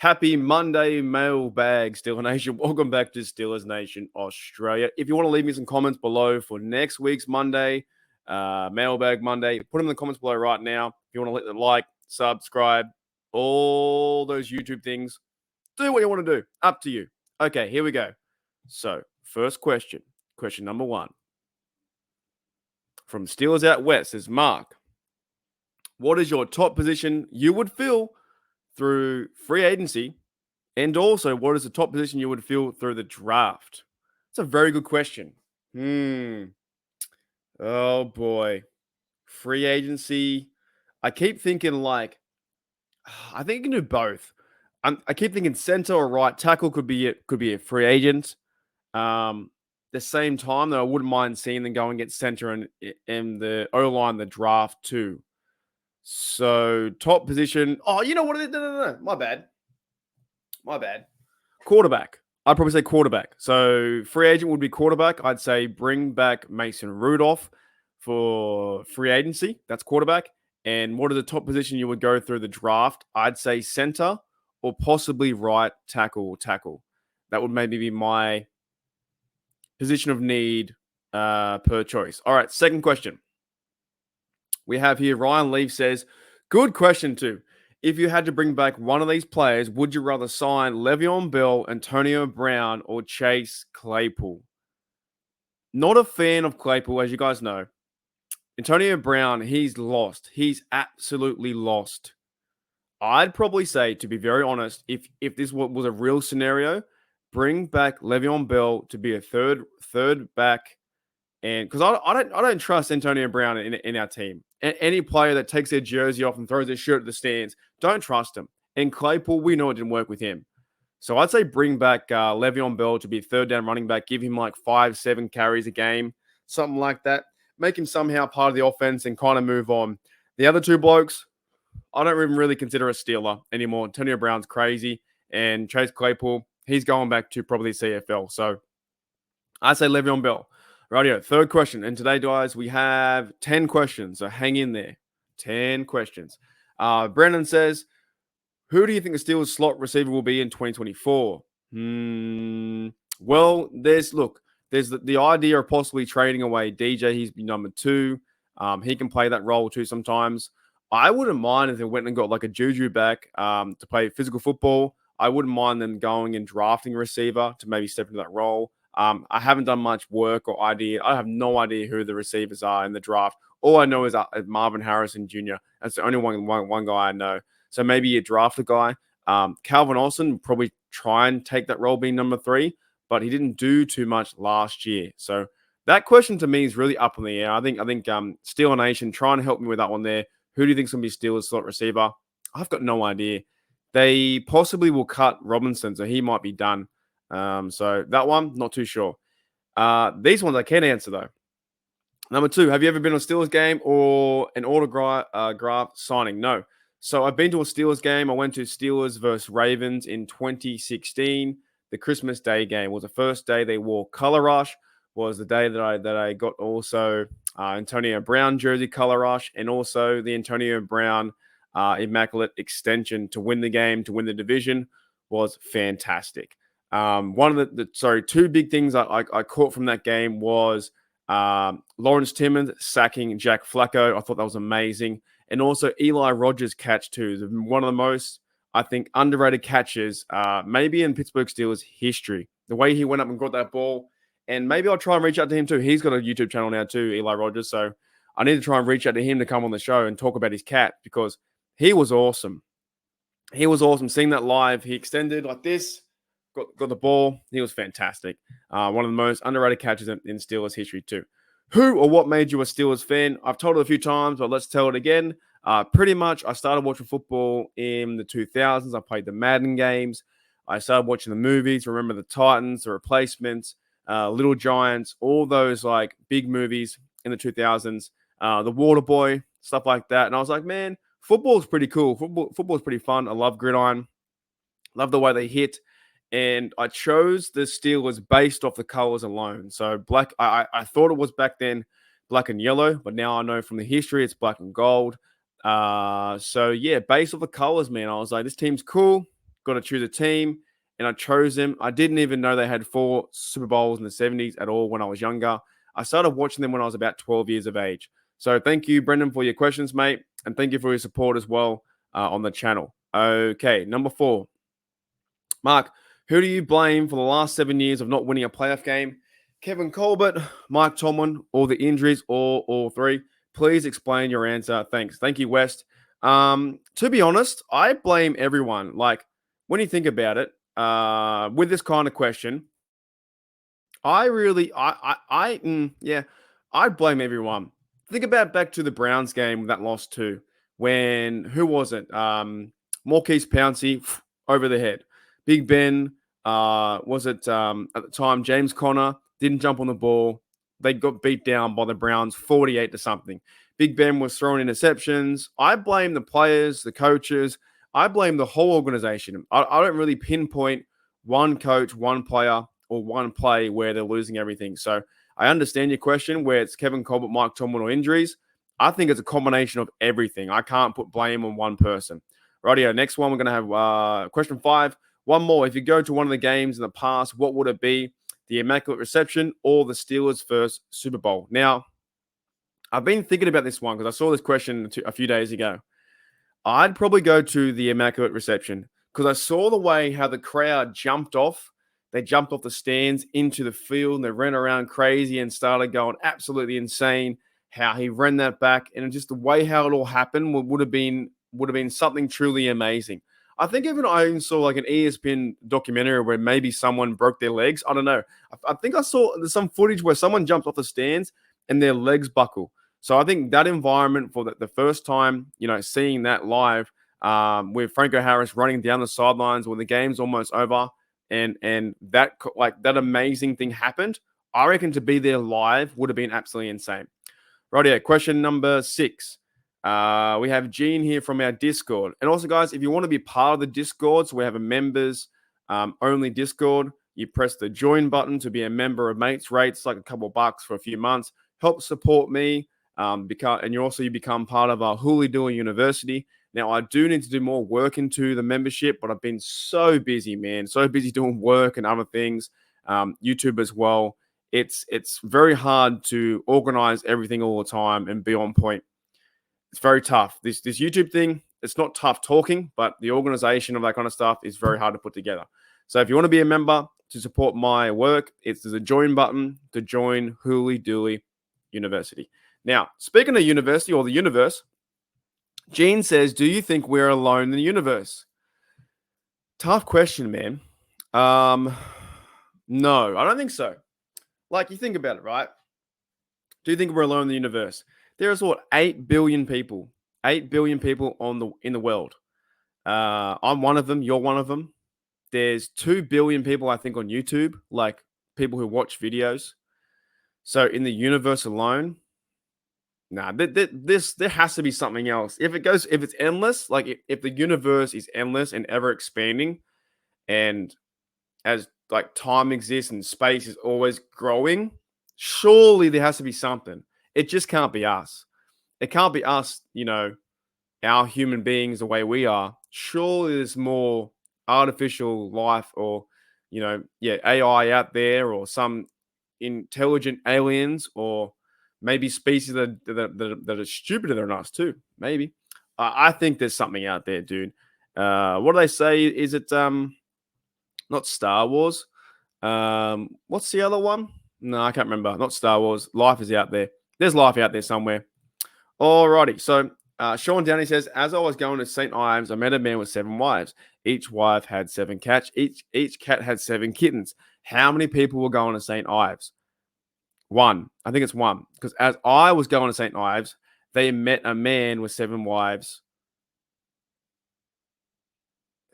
Happy Monday, mailbag, Steeler Nation. Welcome back to Steelers Nation Australia. If you want to leave me some comments below for next week's Monday, mailbag Monday, put them in the comments below right now. If you want to hit the like, subscribe, all those YouTube things, do what you want to do. Up to you. Okay, here we go. So, first question number one. From Steelers Out West says, Mark, what is your top position you would fill through free agency? And also, what is the top position you would fill through the draft? It's a very good question. Oh, boy. Free agency. I keep thinking I think you can do both. I keep thinking center or right tackle could be a free agent. The same time, though, I wouldn't mind seeing them go and get center and the O-line, the draft too. So top position. Oh, you know what? No. My bad. Quarterback. I'd probably say quarterback. So free agent would be quarterback. I'd say bring back Mason Rudolph for free agency. That's quarterback. And what are the top position you would go through the draft? I'd say center or possibly right tackle. That would maybe be my position of need per choice. All right, second question. We have here Ryan Leaf says, good question too. If you had to bring back one of these players, would you rather sign Le'Veon Bell, Antonio Brown, or Chase Claypool? Not a fan of Claypool, as you guys know. Antonio Brown, he's lost. He's absolutely lost. I'd probably say, to be very honest, if this was a real scenario, bring back Le'Veon Bell to be a third back, and because I don't trust Antonio Brown in our team. Any player that takes their jersey off and throws their shirt at the stands, don't trust him. And Claypool, we know it didn't work with him. So I'd say bring back Le'Veon Bell to be third down running back, give him like 5-7 carries a game, something like that. Make him somehow part of the offense and kind of move on. The other two blokes, I don't even really consider a Steeler anymore. Antonio Brown's crazy, and Chase Claypool, he's going back to probably CFL. So I'd say Le'Veon Bell. Rightio, third question. And today, guys, we have 10 questions. So hang in there. 10 questions. Brennan says, who do you think the Steelers slot receiver will be in 2024? Well, there's the idea of possibly trading away DJ. He's number 2. He can play that role too sometimes. I wouldn't mind if they went and got like a Juju back to play physical football. I wouldn't mind them going and drafting a receiver to maybe step into that role. I haven't done much work or idea. I have no idea who the receivers are in the draft. All I know is Marvin Harrison Jr. That's the only one guy I know. So maybe you draft a guy. Calvin Austin probably try and take that role being number 3, but he didn't do too much last year. So that question to me is really up in the air. I think Steeler Nation, try and help me with that one there. Who do you think is going to be Steelers slot receiver? I've got no idea. They possibly will cut Robinson, so he might be done. So that one, not too sure. These ones I can answer though. Number 2, have you ever been to a Steelers game or an autograph signing? No. So I've been to a Steelers game. I went to Steelers versus Ravens in 2016. The Christmas Day game was the first day they wore Color Rush. Was the day that I got also Antonio Brown jersey Color Rush, and also the Antonio Brown Immaculate Extension to win the game, to win the division. Was fantastic. One of the 2 big things I caught from that game was Lawrence Timmons sacking Jack Flacco. I thought that was amazing. And also Eli Rogers' catch too. One of the most, I think, underrated catches maybe in Pittsburgh Steelers history. The way he went up and got that ball. And maybe I'll try and reach out to him too. He's got a YouTube channel now too, Eli Rogers. So I need to try and reach out to him to come on the show and talk about his cat, because he was awesome. He was awesome. Seeing that live, he extended like this, got the ball. He was fantastic. One of the most underrated catches in Steelers history too. Who or what made you a Steelers fan? I've told it a few times, but let's tell it again. Pretty much, I started watching football in the 2000s. I played the Madden games. I started watching the movies. Remember the Titans, the Replacements, Little Giants, all those like big movies in the 2000s. The Waterboy, stuff like that. And I was like, man, football is pretty cool. Football is pretty fun. I love gridiron. Love the way they hit. And I chose the Steelers based off the colors alone. So black, I thought it was back then black and yellow, but now I know from the history it's black and gold. So yeah, based off the colors, man, I was like, this team's cool. got to choose a team, and I chose them. I didn't even know they had 4 Super Bowls in the 70s at all when I was younger. I started watching them when I was about 12 years of age. So thank you, Brendan, for your questions, mate. And thank you for your support as well on the channel. Okay, number 4. Mark, who do you blame for the last 7 years of not winning a playoff game? Kevin Colbert, Mike Tomlin, or the injuries, or all three? Please explain your answer. Thanks. Thank you, West. To be honest, I blame everyone. Like, when you think about it, with this kind of question, I blame everyone. Think about back to the Browns game that lost to when, who was it? Maurkice Pouncey over the head. Big Ben, was it at the time, James Conner didn't jump on the ball. They got beat down by the Browns 48 to something. Big Ben was throwing interceptions. I blame the players, the coaches. I blame the whole organization. I don't really pinpoint one coach, one player, or one play where they're losing everything. So I understand your question where it's Kevin Colbert, Mike Tomlin, or injuries. I think it's a combination of everything. I can't put blame on one person. Rightio, next one, we're going to have question 5. One more. If you go to one of the games in the past, what would it be? The Immaculate Reception or the Steelers' first Super Bowl? Now, I've been thinking about this one because I saw this question a few days ago. I'd probably go to the Immaculate Reception because I saw the way how the crowd jumped off. They jumped off the stands into the field and they ran around crazy and started going absolutely insane. How he ran that back and just the way how it all happened would have been something truly amazing. I think I even saw like an ESPN documentary where maybe someone broke their legs. I don't know. I think I saw some footage where someone jumped off the stands and their legs buckle. So I think that environment for the first time, seeing that live with Franco Harris running down the sidelines when the game's almost over, and that amazing thing happened. I reckon to be there live would have been absolutely insane. Rightio, question number 6. We have Gene here from our Discord. And also, guys, if you want to be part of the Discord, so we have a members only Discord, you press the join button to be a member of Mates Rates, like a couple bucks for a few months. Help support me. And you become part of our Huli Duli University. Now, I do need to do more work into the membership, but I've been so busy, man. So busy doing work and other things, YouTube as well. It's very hard to organize everything all the time and be on point. It's very tough. This YouTube thing, it's not tough talking, but the organization of that kind of stuff is very hard to put together. So if you want to be a member to support my work, there's a join button to join Huli Duli University. Now, speaking of university or the universe, Gene says, do you think we're alone in the universe? Tough question, man. No, I don't think so. Like, you think about it, right? Do you think we're alone in the universe? There's 8 billion people. 8 billion people in the world. I'm one of them. You're one of them. There's 2 billion people, I think, on YouTube, like people who watch videos. So in the universe alone, there has to be something else. If it's endless, like if the universe is endless and ever expanding, and as like time exists and space is always growing, surely there has to be something. It just can't be us. It can't be us, our human beings the way we are. Surely there's more artificial life or, AI out there or some intelligent aliens or maybe species that are stupider than us too. Maybe. I think there's something out there, dude. What do they say? Is it not Star Wars? What's the other one? No, I can't remember. Not Star Wars. Life is out there. There's life out there somewhere. Alrighty. So Sean Downey says, as I was going to St. Ives, I met a man with 7 wives. Each wife had 7 cats. Each cat had 7 kittens. How many people were going to St. Ives? 1. I think it's 1. Because as I was going to St. Ives, they met a man with 7 wives.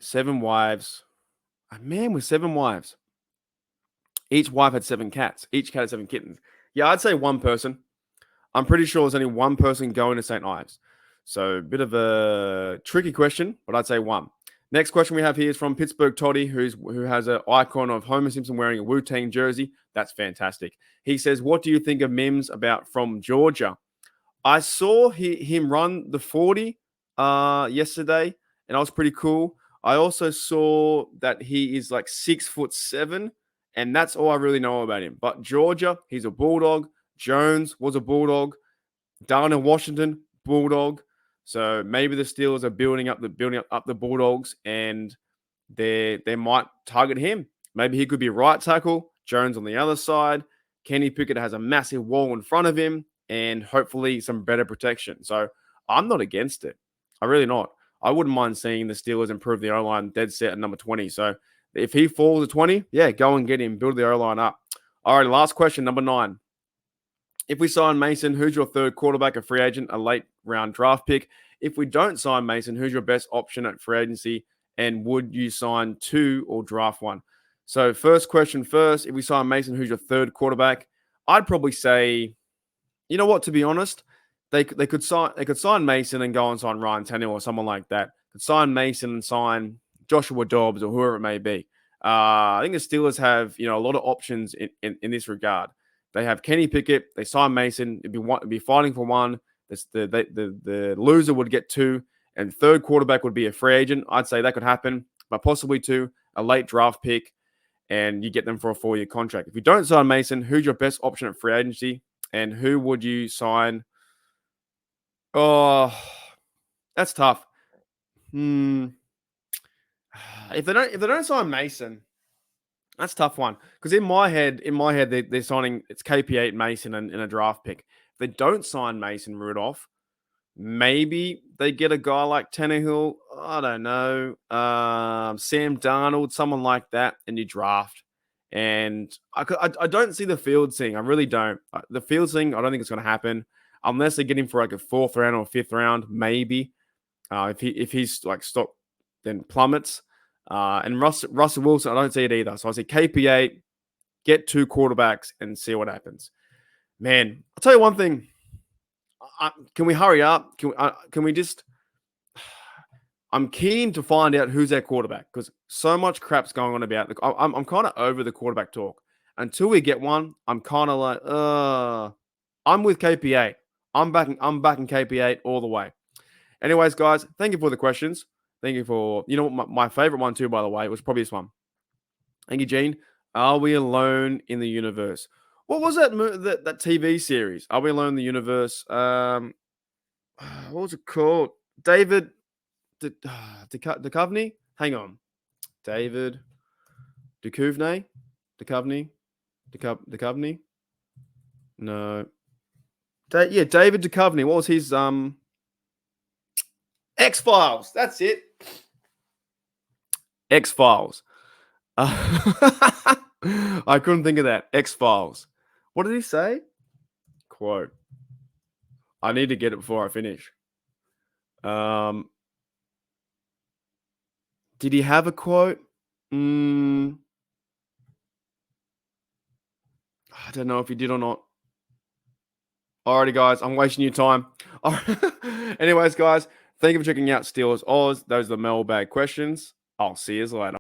7 wives. A man with 7 wives. Each wife had 7 cats. Each cat had 7 kittens. Yeah, I'd say 1 person. I'm pretty sure there's only 1 person going to St. Ives. So a bit of a tricky question, but I'd say 1. Next question we have here is from Pittsburgh Toddy, who has an icon of Homer Simpson wearing a Wu-Tang jersey. That's fantastic. He says, what do you think of Mims from Georgia? I saw him run the 40 yesterday, and that was pretty cool. I also saw that he is like 6'7", and that's all I really know about him. But Georgia, he's a Bulldog. Jones was a Bulldog. Darnell Washington, Bulldog. So maybe the Steelers are building up the Bulldogs, and they might target him. Maybe he could be right tackle, Jones on the other side. Kenny Pickett has a massive wall in front of him, and hopefully some better protection. So I'm not against it. I really not. I wouldn't mind seeing the Steelers improve the O-line dead set at number 20. So if he falls to 20, yeah, go and get him. Build the O-line up. All right, last question, number 9. If we sign Mason, who's your third quarterback, a free agent, a late round draft pick? If we don't sign Mason, who's your best option at free agency? And would you sign 2 or draft 1? So first question first, if we sign Mason, who's your third quarterback? I'd probably say, you know what, to be honest, they could sign Mason and go and sign Ryan Tannehill or someone like that. Could sign Mason and sign Joshua Dobbs or whoever it may be. I think the Steelers have, a lot of options in this regard. They have Kenny Pickett. They sign Mason. It'd be fighting for one. The loser would get 2, and third quarterback would be a free agent. I'd say that could happen, but possibly 2, a late draft pick, and you get them for a 4-year contract. If you don't sign Mason, who's your best option at free agency, and who would you sign? Oh, that's tough. If they don't sign Mason, that's a tough one, because in my head, they're signing it's KP8 Mason and a draft pick. If they don't sign Mason Rudolph, maybe they get a guy like Tannehill. I don't know, Sam Darnold, someone like that, and you draft. And I don't see the Fields thing. I really don't. The Fields thing, I don't think it's going to happen unless they get him for like a 4th round or 5th round, maybe. If he's like stock then plummets. And Russell Wilson, I don't see it either. So I say KP8, get 2 quarterbacks and see what happens. Man, I'll tell you one thing. Can we hurry up? Can we just? I'm keen to find out who's their quarterback, because so much crap's going on about. I'm kind of over the quarterback talk. Until we get one, I'm kind of like, I'm with KP8. I'm backing KP8 all the way. Anyways, guys, thank you for the questions. Thank you for, my favorite one too, by the way, was probably this one. Thank you, Gene. Are we alone in the universe? What was that TV series? Are we alone in the universe? What was it called? David Duchovny? Hang on. David Duchovny? Duchovny? No. David Duchovny. What was his X-Files? That's it. X-Files. I couldn't think of that. X-Files. What did he say? Quote. I need to get it before I finish. Did he have a quote? I don't know if he did or not. Alrighty, guys, I'm wasting your time. Anyways, guys, thank you for checking out Steelers Oz. Those are the mailbag questions. I'll see you later.